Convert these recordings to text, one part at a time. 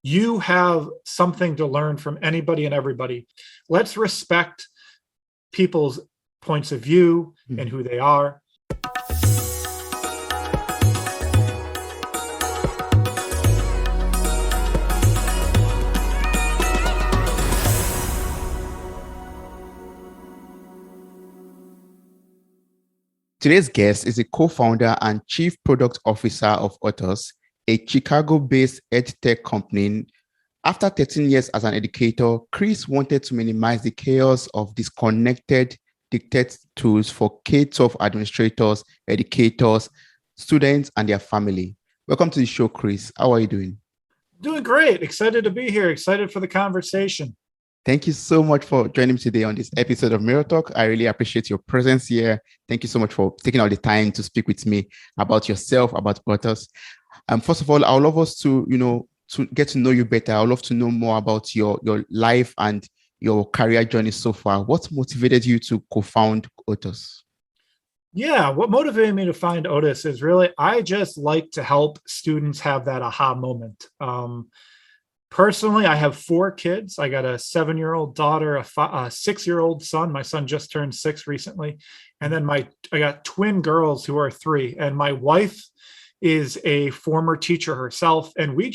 you have something to learn from anybody and everybody. Let's respect people's points of view and Mm. who they are. Today's guest is a co-founder and chief product officer of OTUS, a Chicago-based EdTech company. After 13 years as an educator, Chris wanted to minimize the chaos of disconnected dictate tools for K-12 administrators, educators, students, and their family. Welcome to the show, Chris. How are you doing? Doing great. Excited to be here. Excited for the conversation. Thank you so much for joining me today on this episode of Mirror Talk. I really appreciate your presence here. Thank you so much for taking all the time to speak with me about yourself, about OTUS. First of all, I would love us to, to get to know you better. I would love to know more about your life and your career journey so far. What motivated you to co-found OTUS? Yeah, what motivated me to find OTUS is really, I just like to help students have that aha moment. Personally, I have 4 kids. I got a 7-year-old daughter, a 6-year-old son. My son just turned 6 recently. And then I got twin girls who are 3. And my wife is a former teacher herself. And we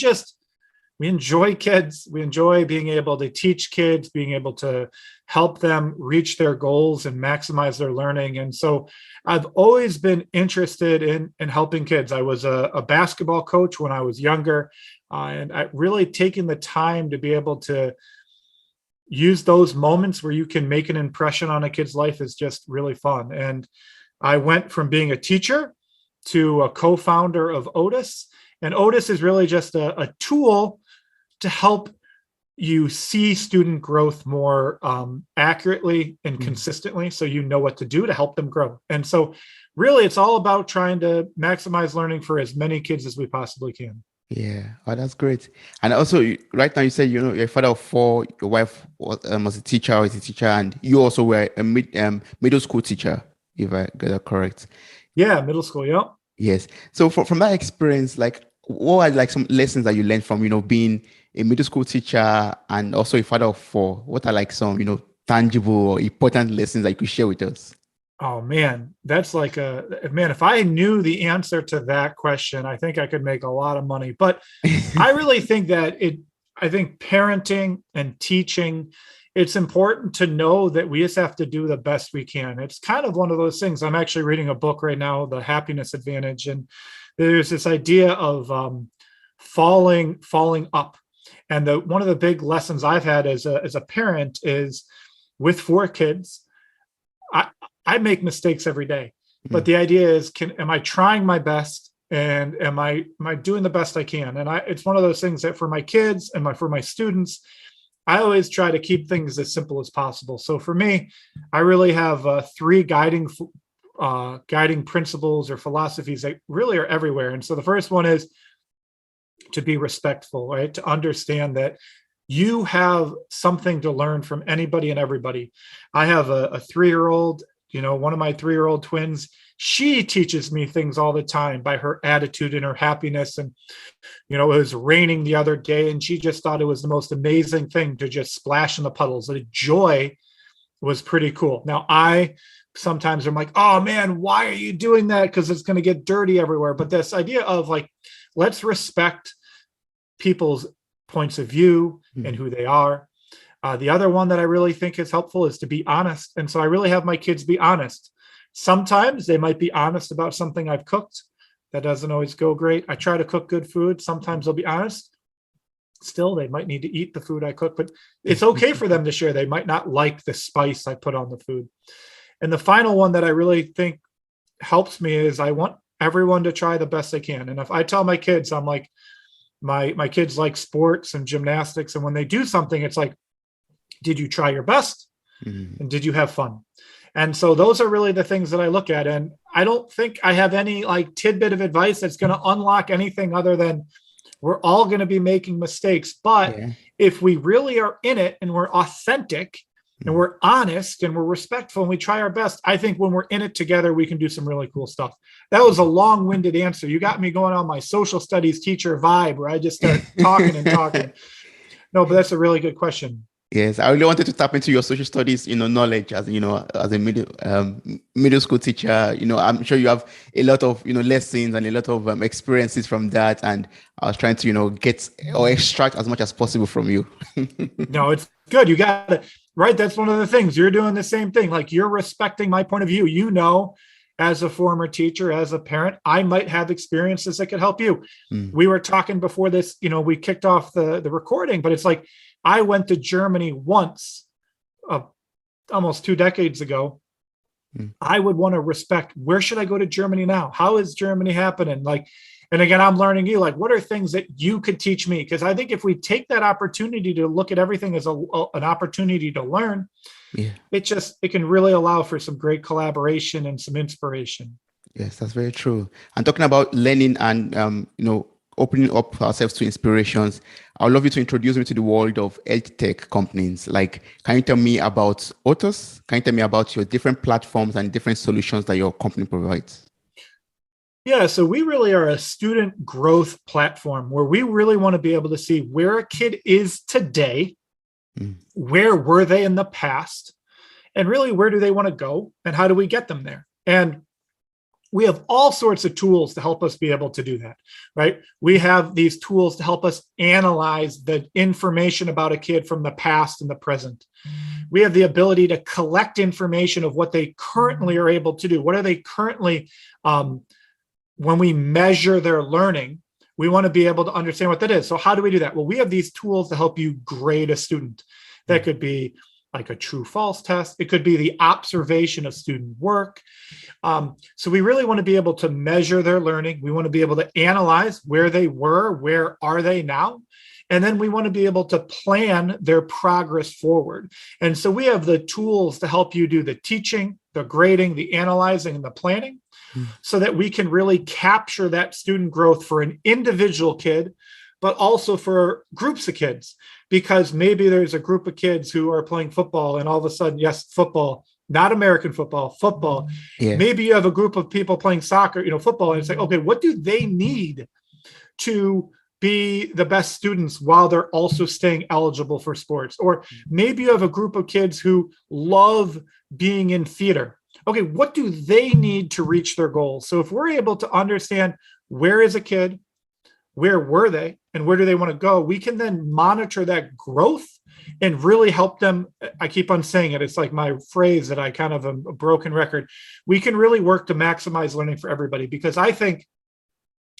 enjoy kids. We enjoy being able to teach kids, being able to help them reach their goals and maximize their learning. And so I've always been interested in helping kids. I was a basketball coach when I was younger. And I really taken the time to be able to use those moments where you can make an impression on a kid's life is just really fun. And I went from being a teacher to a co-founder of OTUS. And OTUS is really just a tool to help you see student growth more accurately and consistently, so you know what to do to help them grow. And so really, it's all about trying to maximize learning for as many kids as we possibly can. Yeah, oh, that's great. And also, right now you said you're a father of 4. Your wife was a teacher, or is a teacher, and you also were a middle school teacher, if I get that correct. Yeah, middle school. Yep. Yes. So from that experience, like, what are like some lessons that you learned from being a middle school teacher and also a father of 4? What are like some tangible or important lessons that you could share with us? Oh man, that's like if I knew the answer to that question, I think I could make a lot of money. But I really think that I think parenting and teaching, it's important to know that we just have to do the best we can. It's kind of one of those things. I'm actually reading a book right now, The Happiness Advantage, and there's this idea of falling up. And one of the big lessons I've had as a parent is, with 4 kids, I make mistakes every day, but the idea is, am I trying my best, and am I doing the best I can? And it's one of those things that for my kids and for my students, I always try to keep things as simple as possible. So for me, I really have 3 guiding principles or philosophies that really are everywhere. And so the first one is to be respectful, right? To understand that you have something to learn from anybody and everybody. I have a 3-year-old, one of my 3-year-old twins. She teaches me things all the time by her attitude and her happiness. And, it was raining the other day, and she just thought it was the most amazing thing to just splash in the puddles. The joy was pretty cool. Now, I sometimes am like, oh man, why are you doing that? Because it's going to get dirty everywhere. But this idea of like, let's respect people's points of view and who they are. The other one that I really think is helpful is to be honest. And so I really have my kids be honest. Sometimes they might be honest about something I've cooked. That doesn't always go great. I try to cook good food. Sometimes they'll be honest. Still, they might need to eat the food I cook, but it's okay for them to share. They might not like the spice I put on the food. And the final one that I really think helps me is, I want everyone to try the best they can. And if I tell my kids, I'm like, my kids like sports and gymnastics, and when they do something, it's like, did you try your best? And did you have fun? And so those are really the things that I look at. And I don't think I have any like tidbit of advice that's going to unlock anything other than, we're all going to be making mistakes. But if we really are in it and we're authentic and we're honest and we're respectful and we try our best, I think when we're in it together, we can do some really cool stuff. That was a long-winded answer. You got me going on my social studies teacher vibe where I just start talking and talking. No, but that's a really good question. Yes, I really wanted to tap into your social studies, knowledge as as a middle school teacher. I'm sure you have a lot of lessons and a lot of experiences from that. And I was trying to get or extract as much as possible from you. No, it's good. You got it right. That's one of the things you're doing the same thing. Like you're respecting my point of view. As a former teacher, as a parent, I might have experiences that could help you. We were talking before this. We kicked off the recording, but it's like I went to Germany once, almost 2 decades ago. I would want to respect, where should I go to Germany now? How is Germany happening? And again, I'm learning you, what are things that you could teach me? Because I think if we take that opportunity to look at everything as an opportunity to learn, it can really allow for some great collaboration and some inspiration. Yes, that's very true. And talking about learning and, opening up ourselves to inspirations, I would love you to introduce me to the world of EdTech companies. Can you tell me about OTUS? Can you tell me about your different platforms and different solutions that your company provides? Yeah, so we really are a student growth platform where we really want to be able to see where a kid is today, where were they in the past, and really where do they want to go and how do we get them there? And we have all sorts of tools to help us be able to do that, right? We have these tools to help us analyze the information about a kid from the past and the present. We have the ability to collect information of what they currently are able to do. What are they currently, when we measure their learning, we want to be able to understand what that is. So how do we do that? Well, we have these tools to help you grade a student. That could be like a true false test. It could be the observation of student work. So we really want to be able to measure their learning. We want to be able to analyze where they were, where are they now? And then we want to be able to plan their progress forward. And so we have the tools to help you do the teaching, the grading, the analyzing, and the planning so that we can really capture that student growth for an individual kid, but also for groups of kids, because maybe there's a group of kids who are playing football and all of a sudden, yes, football, not American football, football. Yeah. Maybe you have a group of people playing soccer, football, and it's like, okay, what do they need to be the best students while they're also staying eligible for sports? Or maybe you have a group of kids who love being in theater. Okay, what do they need to reach their goals? So if we're able to understand where is a kid, where were they, and where do they want to go, we can then monitor that growth and really help them. I keep on saying it. It's like my phrase that I kind of am a broken record. We can really work to maximize learning for everybody, because I think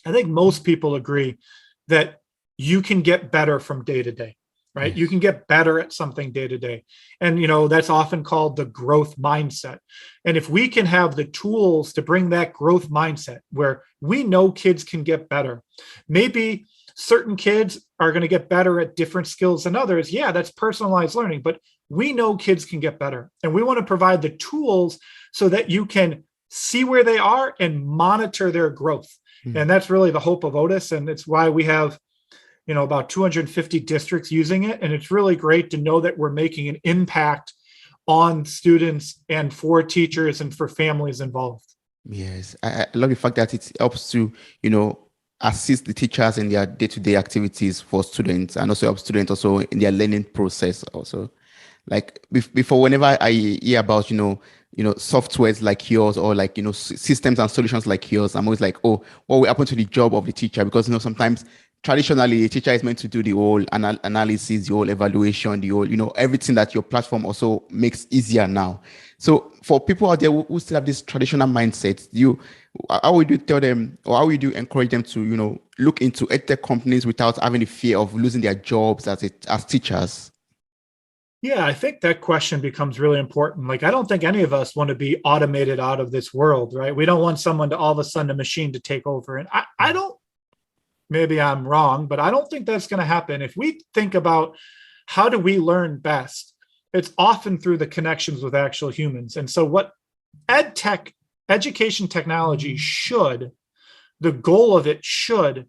most people agree that you can get better from day to day, right? Yes. You can get better at something day to day. And, that's often called the growth mindset. And if we can have the tools to bring that growth mindset where we know kids can get better, maybe certain kids are going to get better at different skills than others. Yeah, that's personalized learning, but we know kids can get better. And we want to provide the tools so that you can see where they are and monitor their growth. And that's really the hope of OTUS. And it's why we have, about 250 districts using it. And it's really great to know that we're making an impact on students and for teachers and for families involved. Yes, I love the fact that it helps to, assist the teachers in their day-to-day activities for students, and also help students also in their learning process also. Like before, whenever I hear about, softwares like yours, or like, systems and solutions like yours, I'm always like, oh, what will happen to the job of the teacher? Because, sometimes traditionally a teacher is meant to do the whole analysis, the whole evaluation, the whole, everything that your platform also makes easier now. So for people out there who still have this traditional mindset, how would you tell them, or how would you encourage them to, look into EdTech companies without having the fear of losing their jobs as teachers? Yeah, I think that question becomes really important. I don't think any of us want to be automated out of this world, right? We don't want someone to all of a sudden a machine to take over. And I don't, maybe I'm wrong, but I don't think that's going to happen. If we think about how do we learn best, it's often through the connections with actual humans. And so what EdTech, education technology the goal of it should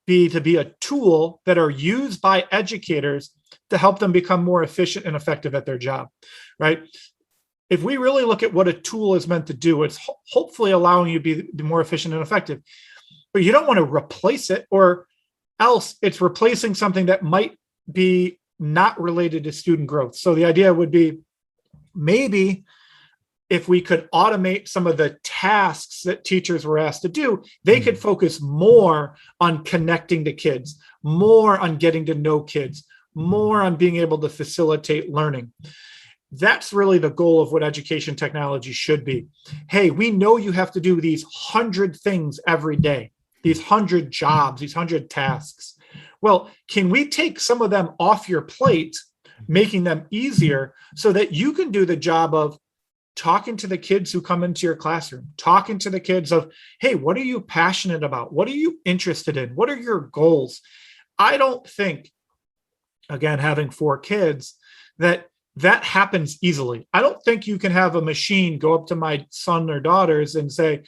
be to be a tool that are used by educators to help them become more efficient and effective at their job, right? If we really look at what a tool is meant to do, it's hopefully allowing you to be more efficient and effective. But you don't want to replace it, or else it's replacing something that might be not related to student growth. So the idea would be, maybe if we could automate some of the tasks that teachers were asked to do, they could focus more on connecting to kids, more on getting to know kids, more on being able to facilitate learning. That's really the goal of what education technology should be. Hey, we know you have to do these 100 things every day, these 100 jobs, these 100 tasks. Well, can we take some of them off your plate, making them easier so that you can do the job of talking to the kids who come into your classroom, talking to the kids of, hey, what are you passionate about? What are you interested in? What are your goals? I don't think, again, having 4 kids, that happens easily. I don't think you can have a machine go up to my son or daughters and say,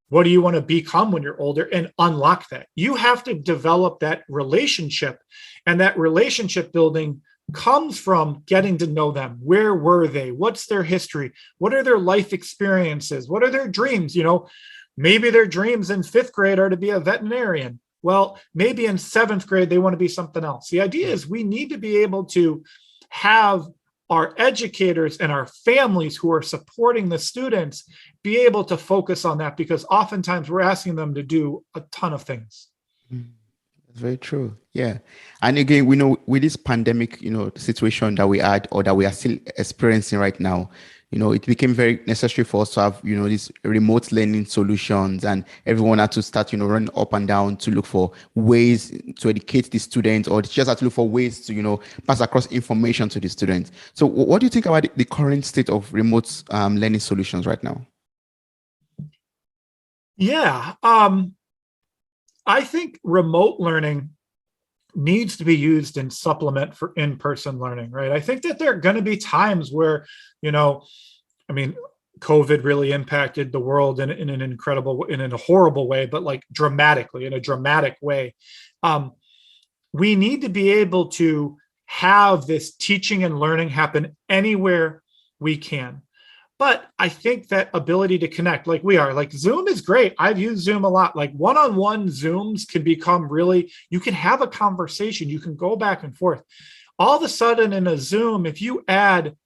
what do you want to become when you're older, and unlock that. You have to develop that relationship, and that relationship building comes from getting to know them. Where were they? What's their history? What are their life experiences? What are their dreams? Maybe their dreams in 5th grade are to be a veterinarian. Well, maybe in 7th grade, they want to be something else. The idea is we need to be able to have our educators and our families who are supporting the students be able to focus on that, because oftentimes we're asking them to do a ton of things. That's very true. Yeah. And again, we know with this pandemic, situation that we had, or that we are still experiencing right now, it became very necessary for us to have, these remote learning solutions, and everyone had to start, running up and down to look for ways to educate the students, or just had to look for ways to, pass across information to the students. So what do you think about the current state of remote learning solutions right now? Yeah. I think remote learning needs to be used in supplement for in-person learning, right? I think that there are going to be times where, COVID really impacted the world in a horrible way, but like dramatically, in a dramatic way. We need to be able to have this teaching and learning happen anywhere we can. But I think that ability to connect, like Zoom is great. I've used Zoom a lot. Like one-on-one Zooms can become you can have a conversation. You can go back and forth. All of a sudden in a Zoom, if you add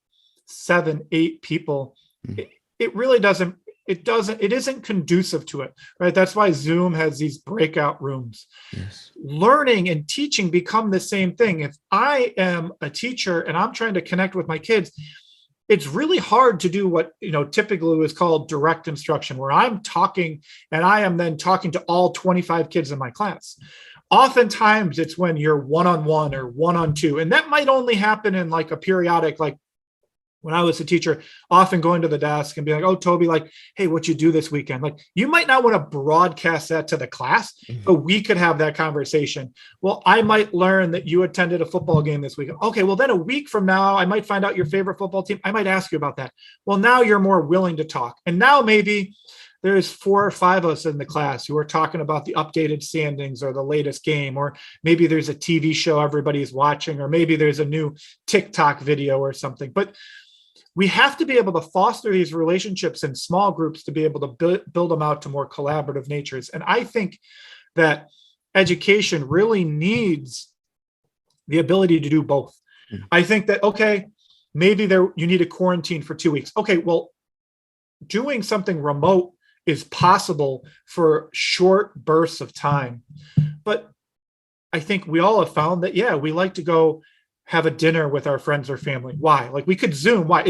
7, 8 people, it really it isn't conducive to it, right? That's why Zoom has these breakout rooms. Yes. Learning and teaching become the same thing. If I am a teacher and I'm trying to connect with my kids, it's really hard to do what typically is called direct instruction, where I'm talking and I am then talking to all 25 kids in my class. Oftentimes it's when you're one-on-one or one-on-two, and that might only happen in like a periodic, like when I was a teacher, often going to the desk and be like, oh, Toby, like, hey, what you do this weekend? Like, you might not want to broadcast that to the class, but we could have that conversation. Well, I might learn that you attended a football game this weekend. Okay, well, then a week from now, I might find out your favorite football team. I might ask you about that. Well, now you're more willing to talk. And now maybe there's 4 or 5 of us in the class who are talking about the updated standings or the latest game, or maybe there's a TV show everybody's watching, or maybe there's a new TikTok video or something. But we have to be able to foster these relationships in small groups to be able to build them out to more collaborative natures. And I think that education really needs the ability to do both. I think that, okay, maybe you need a quarantine for 2 weeks. Okay, well, doing something remote is possible for short bursts of time. But I think we all have found that, yeah, we like to go have a dinner with our friends or family. Why? Like, we could Zoom. Why?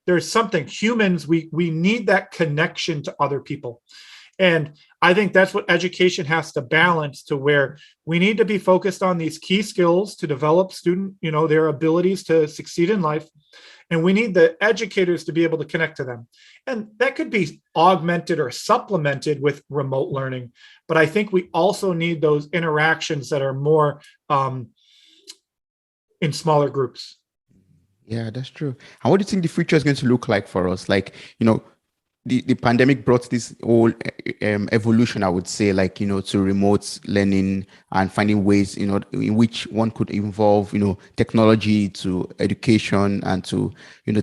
There's something, humans, we need that connection to other people. And I think that's what education has to balance, to where we need to be focused on these key skills to develop their abilities to succeed in life. And we need the educators to be able to connect to them. And that could be augmented or supplemented with remote learning. But I think we also need those interactions that are more in smaller groups. Yeah, that's true. And what do you think the future is going to look like for us? Like, the pandemic brought this whole evolution, I would say, like, to remote learning and finding ways, in which one could involve, technology to education and to,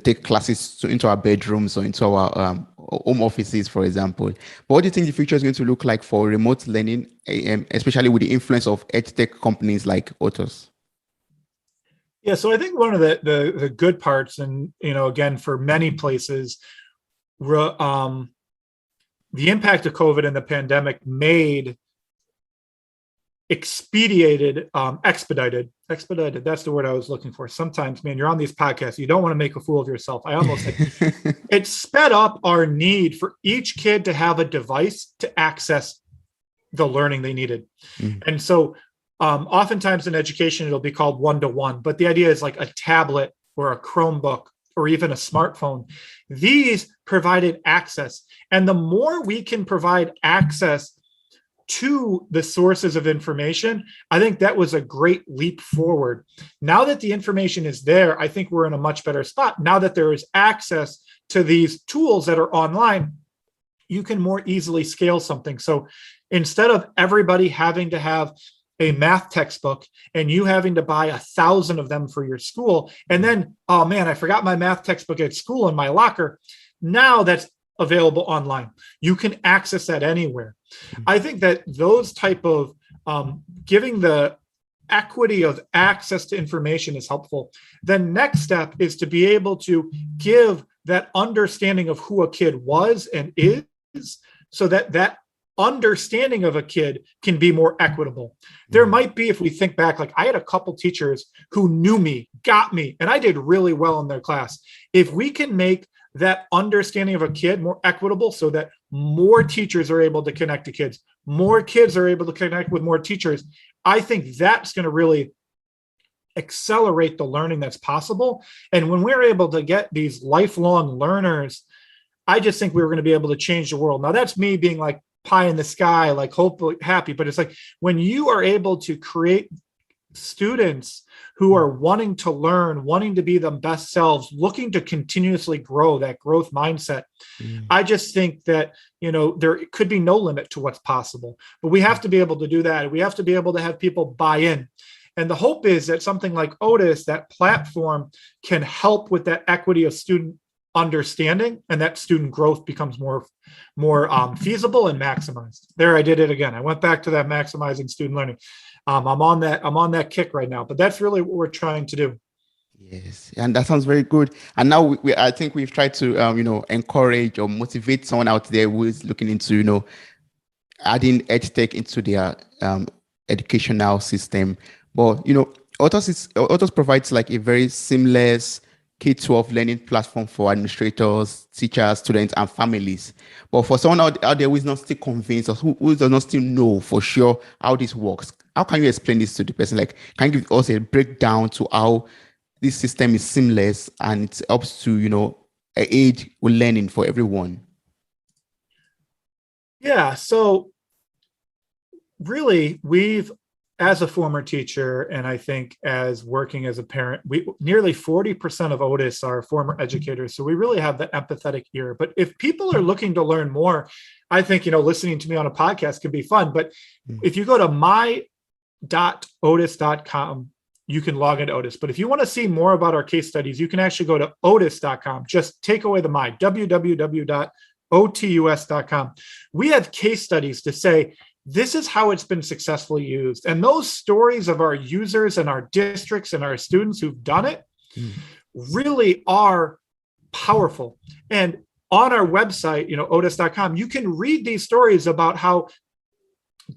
take classes into our bedrooms or into our home offices, for example. But what do you think the future is going to look like for remote learning, especially with the influence of EdTech companies like OTUS? Yeah, so I think one of the good parts, and again, for many places, the impact of COVID and the pandemic expedited. That's the word I was looking for. Sometimes, man, you're on these podcasts, you don't want to make a fool of yourself. I almost said it sped up our need for each kid to have a device to access the learning they needed. And so oftentimes in education, it'll be called one-to-one, but the idea is like a tablet or a Chromebook or even a smartphone. These provided access. And the more we can provide access to the sources of information, I think that was a great leap forward. Now that the information is there, I think we're in a much better spot. Now that there is access to these tools that are online, you can more easily scale something. So instead of everybody having to have a math textbook and you having to buy 1,000 of them for your school, and then, oh man, I forgot my math textbook at school in my locker. Now that's available online. You can access that anywhere. I think that those type of giving the equity of access to information is helpful. The next step is to be able to give that understanding of who a kid was and is, so that understanding of a kid can be more equitable. There might be, if we think back, like I had a couple teachers who knew me, got me, and I did really well in their class. If we can make that understanding of a kid more equitable so that more teachers are able to connect to kids, more kids are able to connect with more teachers, I think that's going to really accelerate the learning that's possible. And when we're able to get these lifelong learners, I just think we're going to be able to change the world. Now, that's me being like pie in the sky, like hopefully happy, but it's like when you are able to create students who are wanting to learn, wanting to be the best selves, looking to continuously grow, that growth mindset. I just think that, there could be no limit to what's possible, but we have to be able to do that. We have to be able to have people buy in. And the hope is that something like OTUS, that platform, can help with that equity of student understanding, and that student growth becomes more feasible and maximized. There, I did it again. I went back to that maximizing student learning. I'm on that kick right now, but that's really what we're trying to do. Yes, and that sounds very good. And now I think we've tried to, encourage or motivate someone out there who is looking into, adding EdTech into their educational system. But OTUS provides like a very seamless K-12 learning platform for administrators, teachers, students, and families. But for someone out there who is not still convinced or who does not still know for sure how this works, how can you explain this to the person? Like, can you give us a breakdown to how this system is seamless and it helps to, aid with learning for everyone? Yeah, so really, as a former teacher, and I think as working as a parent, nearly 40% of OTUS are former educators. So we really have that empathetic ear. But if people are looking to learn more, I think, listening to me on a podcast can be fun. But if you go to my.otus.com, you can log into OTUS. But if you want to see more about our case studies, you can actually go to otus.com. Just take away the my, www.otus.com. We have case studies to say, this is how it's been successfully used. And those stories of our users and our districts and our students who've done it really are powerful. And on our website, otus.com, you can read these stories about how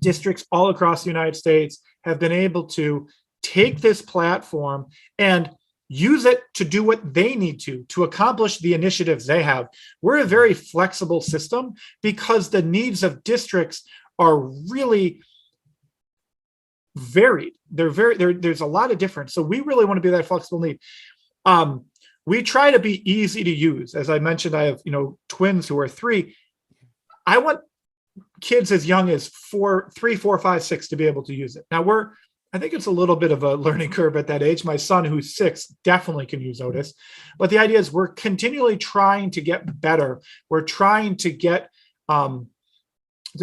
districts all across the United States have been able to take this platform and use it to do what they need to accomplish the initiatives they have. We're a very flexible system because the needs of districts are really varied. There's a lot of difference. So we really want to be that flexible need. We try to be easy to use. As I mentioned, I have, twins who are 3. I want kids as young as 3, 4, 5, 6 to be able to use it. Now I think it's a little bit of a learning curve at that age. My son, who's 6, definitely can use OTUS. But the idea is we're continually trying to get better. We're trying to get to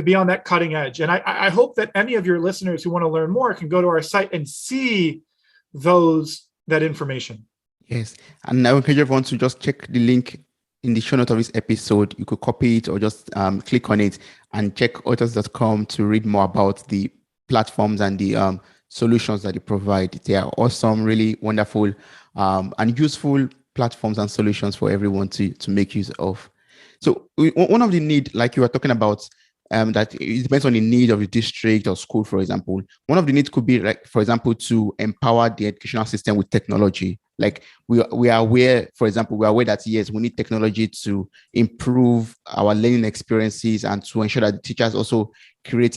be on that cutting edge. And I hope that any of your listeners who want to learn more can go to our site and see that information. Yes. And I encourage everyone to just check the link in the show note of this episode. You could copy it or just click on it and check otus.com to read more about the platforms and the solutions that they provide. They are awesome, really wonderful and useful platforms and solutions for everyone to make use of. So one of the need, like you were talking about, that it depends on the need of the district or school, for example. One of the needs could be, like, for example, to empower the educational system with technology. Like we are aware, for example, we are aware that yes, we need technology to improve our learning experiences and to ensure that the teachers also create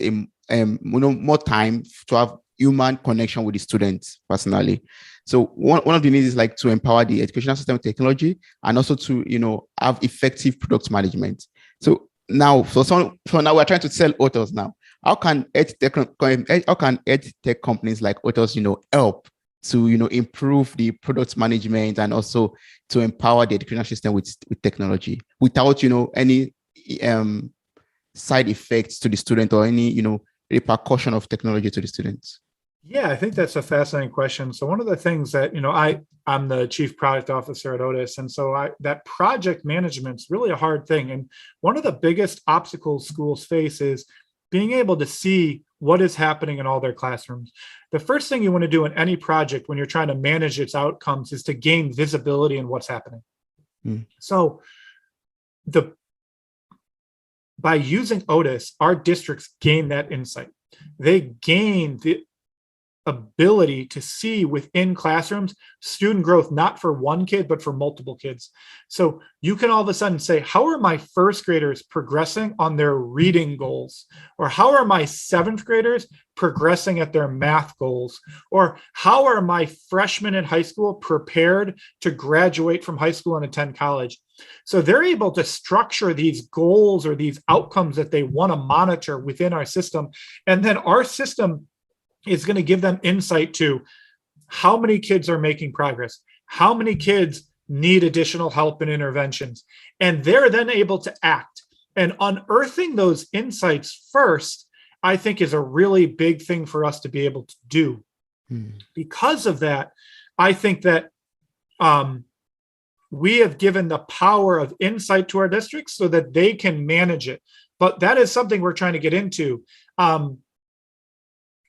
more time to have human connection with the students personally. So one of the needs is like to empower the educational system with technology and also to have effective product management. So now, so now we're trying to sell OTUS now. How can EdTech companies like OTUS, help to, improve the product management and also to empower the educational system with technology without, any side effects to the student or any, repercussion of technology to the students? Yeah, I think that's a fascinating question. So one of the things that, I'm the chief product officer at OTUS. And so that project management is really a hard thing. And one of the biggest obstacles schools face is being able to see what is happening in all their classrooms. The first thing you want to do in any project when you're trying to manage its outcomes is to gain visibility in what's happening. So by using OTUS, our districts gain that insight. They gain the ability to see within classrooms student growth, not for one kid, but for multiple kids. So you can all of a sudden say, how are my first graders progressing on their reading goals? Or how are my 7th graders progressing at their math goals? Or how are my freshmen in high school prepared to graduate from high school and attend college? So they're able to structure these goals or these outcomes that they want to monitor within our system. And then our system is going to give them insight to how many kids are making progress, how many kids need additional help and interventions. And they're then able to act. And unearthing those insights first, I think, is a really big thing for us to be able to do. Because of that, I think that we have given the power of insight to our districts so that they can manage it. But that is something we're trying to get into.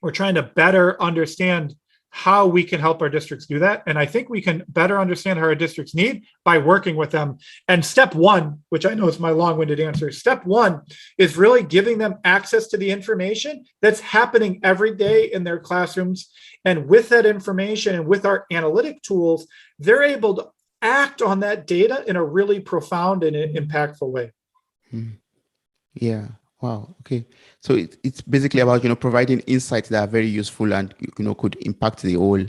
We're trying to better understand how we can help our districts do that. And I think we can better understand how our districts need by working with them. And step one, which I know is my long-winded answer, step one is really giving them access to the information that's happening every day in their classrooms. And with that information and with our analytic tools, they're able to act on that data in a really profound and impactful way. Yeah. Wow. Okay. So it's basically about, providing insights that are very useful and, could impact the whole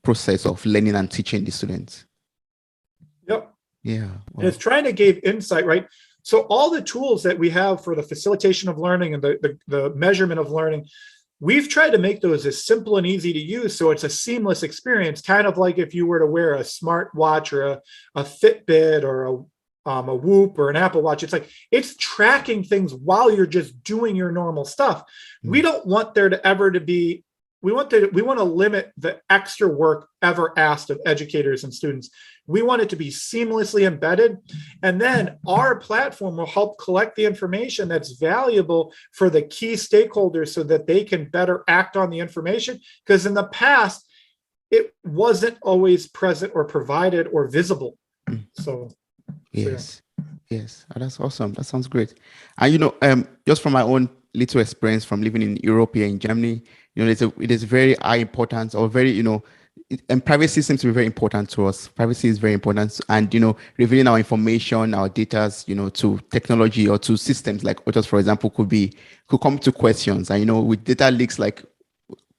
process of learning and teaching the students. Yep. Yeah. Wow. And it's trying to give insight, right? So all the tools that we have for the facilitation of learning and the measurement of learning, we've tried to make those as simple and easy to use. So it's a seamless experience, kind of like if you were to wear a smart watch or a Fitbit or a Whoop or an Apple Watch. It's tracking things while you're just doing your normal stuff. We don't want there to ever to be, we want to limit the extra work ever asked of educators and students. We want it to be seamlessly embedded. And then our platform will help collect the information that's valuable for the key stakeholders so that they can better act on the information. Because in the past, it wasn't always present or provided or visible. So yes. Yes. Oh, that's awesome. That sounds great. And just from my own little experience from living in Europe here in Germany, it is very high importance or very, and privacy seems to be very important to us. Privacy is very important. And, revealing our information, our data, to technology or to systems like OTUS, for example, could come to questions. And, with data leaks like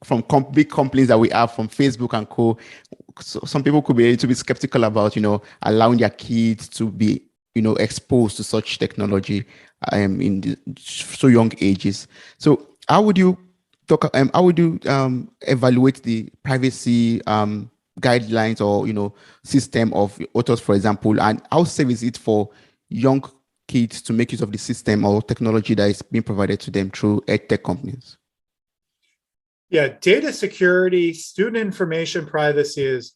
from big companies that we have from Facebook and co, so some people could be a little bit skeptical about, allowing their kids to be, exposed to such technology in so young ages. So how would you talk, how would you evaluate the privacy guidelines or system of authors, for example, and how safe is it for young kids to make use of the system or technology that is being provided to them through edtech companies? Yeah, data security, student information privacy is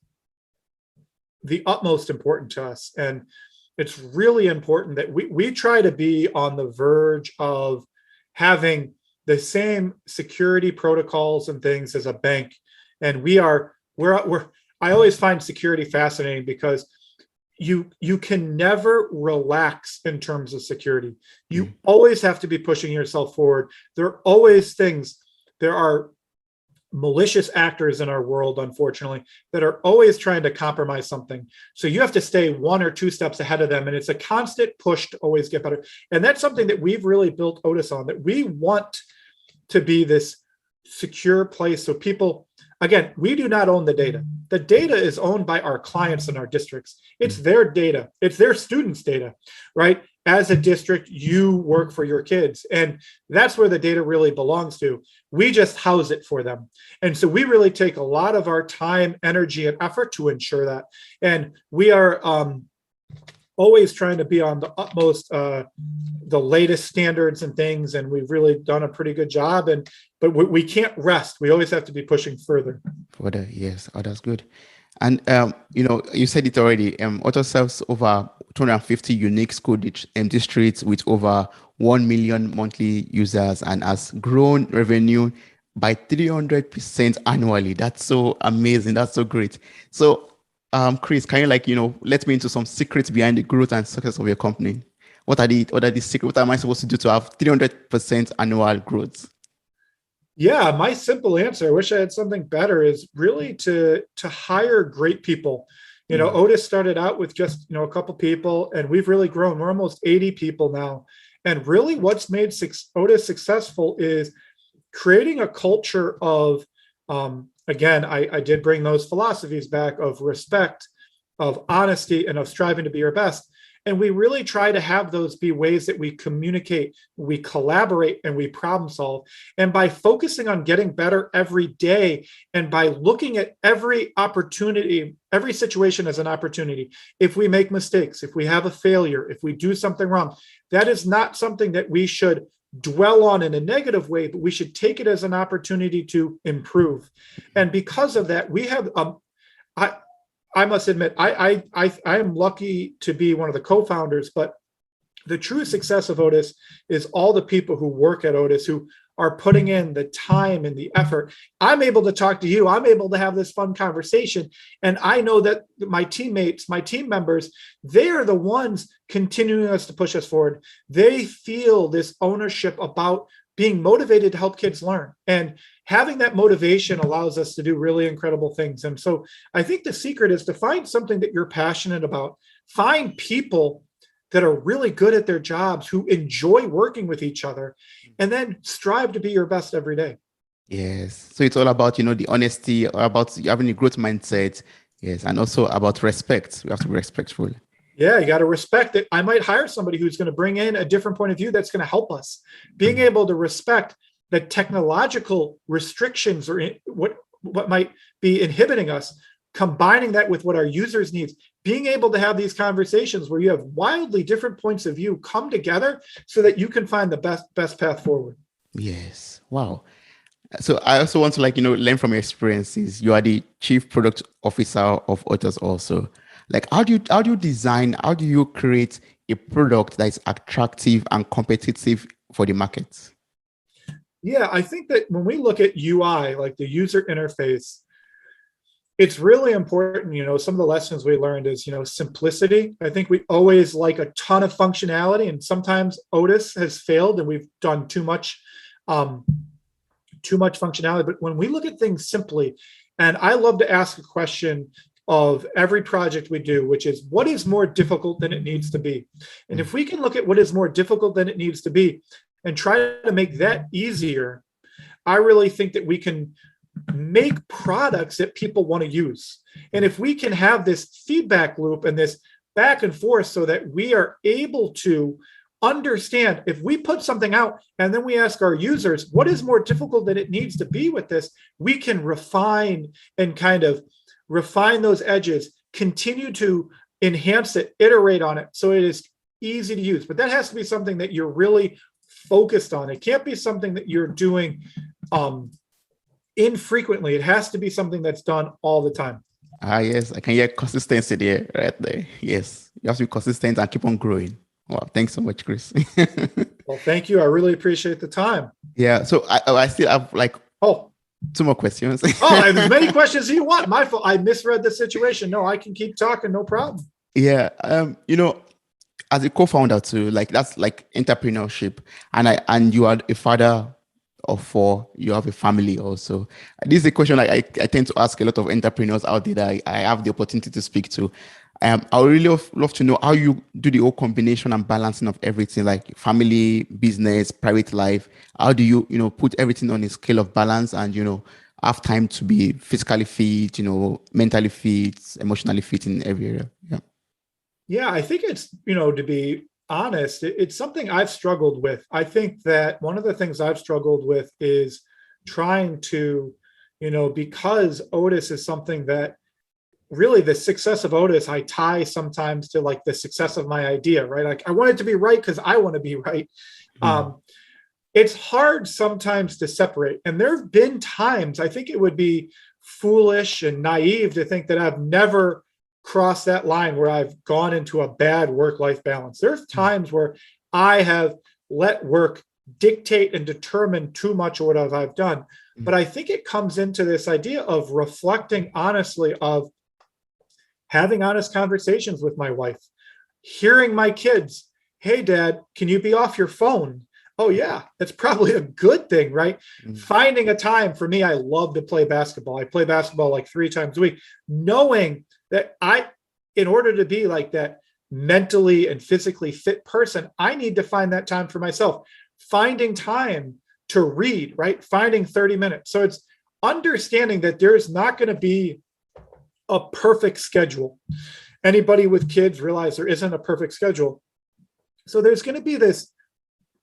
the utmost important to us. And it's really important that we try to be on the verge of having the same security protocols and things as a bank. And we're I always find security fascinating because you can never relax in terms of security. You always have to be pushing yourself forward. There are always things, there are malicious actors in our world, unfortunately, that are always trying to compromise something. So you have to stay one or two steps ahead of them. And it's a constant push to always get better. And that's something that we've really built OTUS on, that we want to be this secure place. So people, again, we do not own the data. The data is owned by our clients and our districts. It's their data. It's their students' data, right? As a district, you work for your kids. And that's where the data really belongs to. We just house it for them. And so we really take a lot of our time, energy, and effort to ensure that. And we are always trying to be on the utmost, the latest standards and things. And we've really done a pretty good job. But we can't rest. We always have to be pushing further. Further, yes. Oh, that's good. And you said it already. OTUS serves over 250 unique school districts with over 1 million monthly users and has grown revenue by 300% annually. That's so amazing. That's so great. So, Chris, can you let me into some secrets behind the growth and success of your company? What are the secrets? What am I supposed to do to have 300% annual growth? Yeah, my simple answer, I wish I had something better, is really to hire great people. OTUS started out with just, a couple people, and we've really grown. We're almost 80 people now. And really what's made OTUS successful is creating a culture of, again, I did bring those philosophies back of respect, of honesty, and of striving to be your best. And we really try to have those be ways that we communicate, we collaborate, and we problem solve. And by focusing on getting better every day, and by looking at every opportunity, every situation as an opportunity, if we make mistakes, if we have a failure, if we do something wrong, that is not something that we should dwell on in a negative way, but we should take it as an opportunity to improve. And because of that, we have, I must admit, I am lucky to be one of the co-founders, but the true success of OTUS is all the people who work at OTUS who are putting in the time and the effort. I'm able to talk to you. I'm able to have this fun conversation. And I know that my teammates, my team members, they are the ones continuing us to push us forward. They feel this ownership about being motivated to help kids learn. And having that motivation allows us to do really incredible things. And so I think the secret is to find something that you're passionate about. Find people that are really good at their jobs, who enjoy working with each other, and then strive to be your best every day. Yes. So it's all about, the honesty, about having a growth mindset. Yes. And also about respect. We have to be respectful. Yeah, you got to respect that I might hire somebody who's going to bring in a different point of view that's going to help us. Being able to respect the technological restrictions or what might be inhibiting us, combining that with what our users need, being able to have these conversations where you have wildly different points of view come together so that you can find the best path forward. Yes. Wow. So I also want to learn from your experiences. You are the chief product officer of OTUS also. How do you create a product that is attractive and competitive for the market? Yeah, I think that when we look at UI, like the user interface, it's really important. Some of the lessons we learned is, simplicity. I think we always like a ton of functionality, and sometimes OTUS has failed and we've done too much functionality. But when we look at things simply, and I love to ask a question of every project we do, which is, what is more difficult than it needs to be? And if we can look at what is more difficult than it needs to be and try to make that easier, I really think that we can make products that people want to use. And if we can have this feedback loop and this back and forth so that we are able to understand if we put something out and then we ask our users, what is more difficult than it needs to be with this? We can refine and kind of refine those edges, continue to enhance it, iterate on it so it is easy to use. But that has to be something that you're really focused on. It can't be something that you're doing infrequently. It has to be something that's done all the time. Yes, I can hear consistency there, right there. Yes, you have to be consistent and keep on growing. Wow, thanks so much, Chris. Well, thank you. I really appreciate the time. Yeah, so I still have like two more questions. As many questions as you want. My fault. I misread the situation. No, I can keep talking. No problem. Yeah, as a co-founder too, like that's like entrepreneurship, and you are a father of four, you have a family also. This is a question like I tend to ask a lot of entrepreneurs out there that I have the opportunity to speak to. I would really love to know how you do the whole combination and balancing of everything, like family, business, private life. How do you, put everything on a scale of balance and, have time to be physically fit, mentally fit, emotionally fit in every area? Yeah. Yeah, I think it's, to be honest, it's something I've struggled with. I think that one of the things I've struggled with is trying to, because OTUS is something that really the success of OTUS, I tie sometimes to like the success of my idea, right? Like I want it to be right because I want to be right. It's hard sometimes to separate. And there have been times, I think it would be foolish and naive to think that I've never crossed that line where I've gone into a bad work-life balance. There's times where I have let work dictate and determine too much of what I've done. But I think it comes into this idea of reflecting honestly, of having honest conversations with my wife, hearing my kids, hey, Dad, can you be off your phone? Oh, yeah, that's probably a good thing, right? Finding a time for me, I love to play basketball. I play basketball like 3 times a week, knowing that in order to be like that mentally and physically fit person, I need to find that time for myself. Finding time to read, right? Finding 30 minutes. So it's understanding that there's not going to be a perfect schedule. Anybody with kids realize there isn't a perfect schedule. So there's going to be this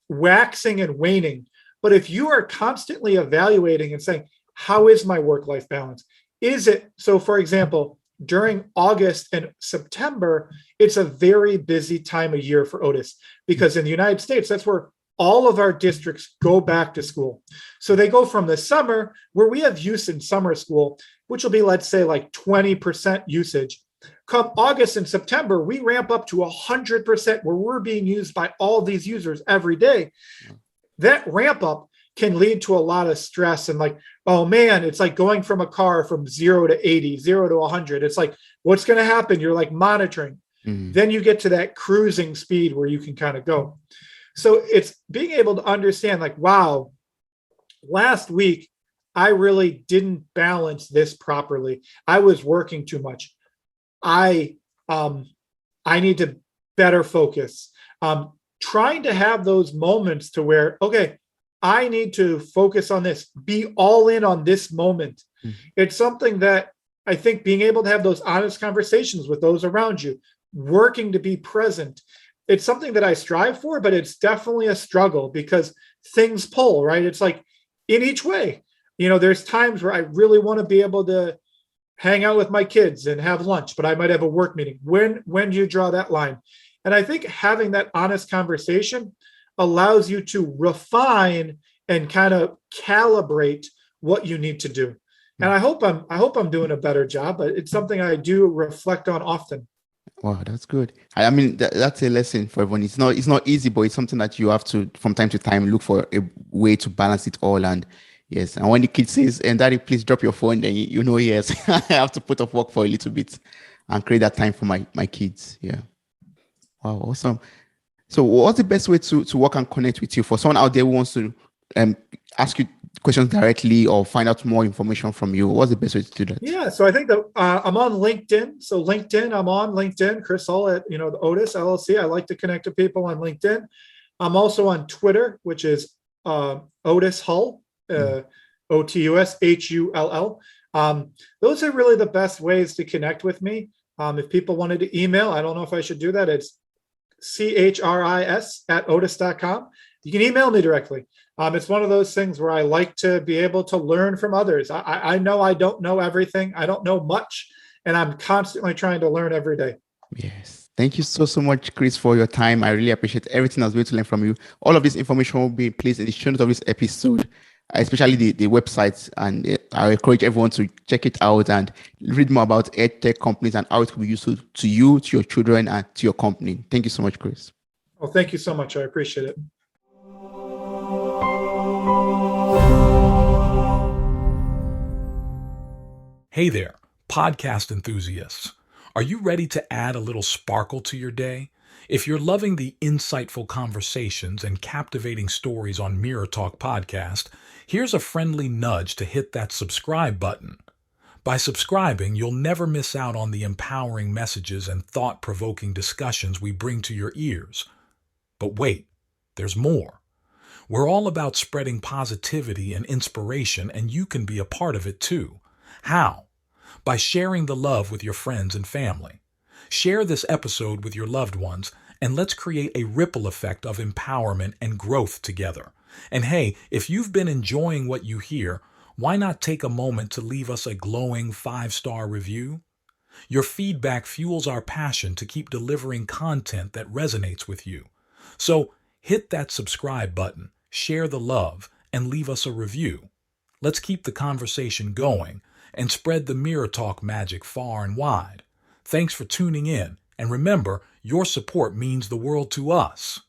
waxing and waning. But if you are constantly evaluating and saying, how is my work-life balance? Is it, so for example, during August and September, it's a very busy time of year for OTUS because in the United States, that's where all of our districts go back to school. So they go from the summer where we have use in summer school, which will be, let's say, like 20% usage. Come August and September, we ramp up to 100% where we're being used by all these users every day. That ramp up can lead to a lot of stress and like, oh man, it's like going from a car from 0 to 80, 0 to 100. It's like, what's going to happen? You're like monitoring. Then you get to that cruising speed where you can kind of go. So it's being able to understand like, wow, last week, I really didn't balance this properly. I was working too much. I need to better focus. Trying to have those moments to where, okay, I need to focus on this, be all in on this moment. It's something that I think being able to have those honest conversations with those around you, working to be present, it's something that I strive for, but it's definitely a struggle because things pull, right? It's like in each way, there's times where I really want to be able to hang out with my kids and have lunch, but I might have a work meeting. When do you draw that line? And I think having that honest conversation allows you to refine and kind of calibrate what you need to do. And I hope I'm doing a better job, but it's something I do reflect on often. Wow, that's good. I mean, that's a lesson for everyone. It's not easy, but it's something that you have to, from time to time, look for a way to balance it all. And yes, and when the kid says, "And Daddy, please drop your phone," then yes, I have to put off work for a little bit and create that time for my kids. Yeah. Wow, awesome. So, what's the best way to work and connect with you for someone out there who wants to ask you questions directly or find out more information from you? What's the best way to do that? Yeah, so I think that I'm on LinkedIn. So I'm on LinkedIn, Chris Hull at the OTUS LLC. I like to connect to people on LinkedIn. I'm also on Twitter, which is OTUS Hull, OTUS HULL. Those are really the best ways to connect with me. If people wanted to email, I don't know if I should do that. It's CHRIS@otis.com. You can email me directly. It's one of those things where I like to be able to learn from others. I know I don't know everything. I don't know much, and I'm constantly trying to learn every day. Yes. Thank you so much, Chris, for your time. I really appreciate everything I was able to learn from you. All of this information will be placed in the show notes of this episode, especially the websites. And I encourage everyone to check it out and read more about EdTech companies and how it will be useful to you, to your children, and to your company. Thank you so much, Chris. Well, thank you so much. I appreciate it. Hey there, podcast enthusiasts. Are you ready to add a little sparkle to your day? If you're loving the insightful conversations and captivating stories on Mirror Talk Podcast, here's a friendly nudge to hit that subscribe button. By subscribing, you'll never miss out on the empowering messages and thought-provoking discussions we bring to your ears. But wait, there's more. We're all about spreading positivity and inspiration, and you can be a part of it too. How? By sharing the love with your friends and family. Share this episode with your loved ones, and let's create a ripple effect of empowerment and growth together. And hey, if you've been enjoying what you hear, why not take a moment to leave us a glowing 5-star review? Your feedback fuels our passion to keep delivering content that resonates with you. So hit that subscribe button, share the love, and leave us a review. Let's keep the conversation going and spread the Mirror Talk magic far and wide. Thanks for tuning in, and remember, your support means the world to us.